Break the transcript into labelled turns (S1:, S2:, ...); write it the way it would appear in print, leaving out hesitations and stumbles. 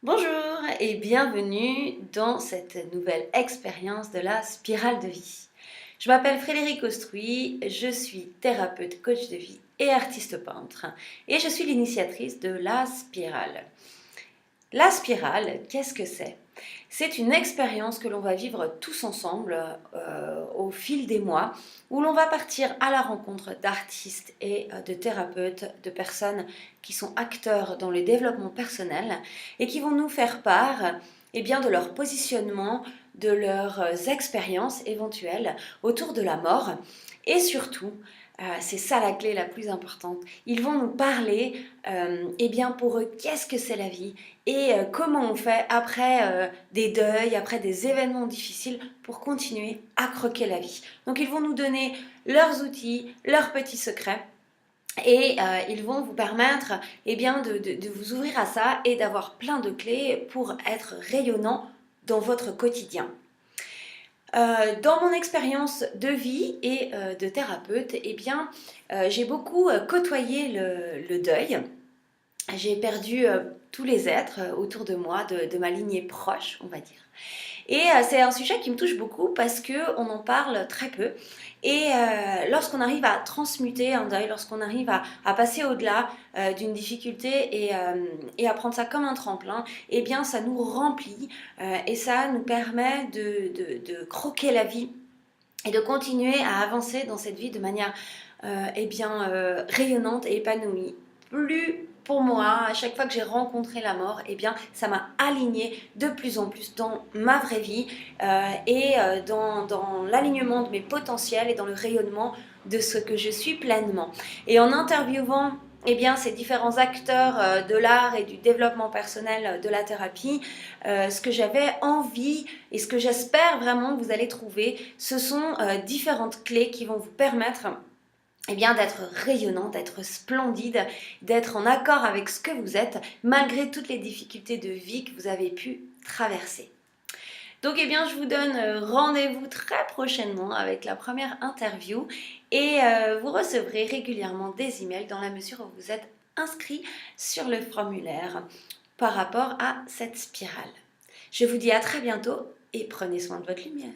S1: Bonjour et bienvenue dans cette nouvelle expérience de la spirale de vie. Je m'appelle Frédérique Austruy, je suis thérapeute, coach de vie et artiste peintre et je suis l'initiatrice de la spirale. La spirale, qu'est-ce que c'est? C'est une expérience que l'on va vivre tous ensemble au fil des mois, où l'on va partir à la rencontre d'artistes et de thérapeutes, de personnes qui sont acteurs dans le développement personnel et qui vont nous faire part bien, de leur positionnement, de leurs expériences éventuelles autour de la mort et surtout, c'est ça la clé la plus importante. Ils vont nous parler, bien pour eux, qu'est-ce que c'est la vie et comment on fait après des deuils, après des événements difficiles pour continuer à croquer la vie. Donc ils vont nous donner leurs outils, leurs petits secrets. Et ils vont vous permettre bien, de vous ouvrir à ça et d'avoir plein de clés pour être rayonnant dans votre quotidien. Dans mon expérience de vie et de thérapeute, bien, j'ai beaucoup côtoyé le deuil. J'ai perdu tous les êtres autour de moi, de ma lignée proche, on va dire. Et c'est un sujet qui me touche beaucoup parce qu'on en parle très peu. Et lorsqu'on arrive à transmuter un deuil, lorsqu'on arrive à passer au-delà d'une difficulté et à prendre ça comme un tremplin, eh bien ça nous remplit et ça nous permet de croquer la vie et de continuer à avancer dans cette vie de manière rayonnante et épanouie. Plus pour moi, à chaque fois que j'ai rencontré la mort, bien, ça m'a alignée de plus en plus dans ma vraie vie dans l'alignement de mes potentiels et dans le rayonnement de ce que je suis pleinement. Et en interviewant bien, ces différents acteurs de l'art et du développement personnel de la thérapie, ce que j'avais envie et ce que j'espère vraiment que vous allez trouver, ce sont différentes clés qui vont vous permettre bien, d'être rayonnant, d'être splendide, d'être en accord avec ce que vous êtes, malgré toutes les difficultés de vie que vous avez pu traverser. Donc, bien, je vous donne rendez-vous très prochainement avec la première interview et vous recevrez régulièrement des emails dans la mesure où vous êtes inscrit sur le formulaire par rapport à cette spirale. Je vous dis à très bientôt et prenez soin de votre lumière.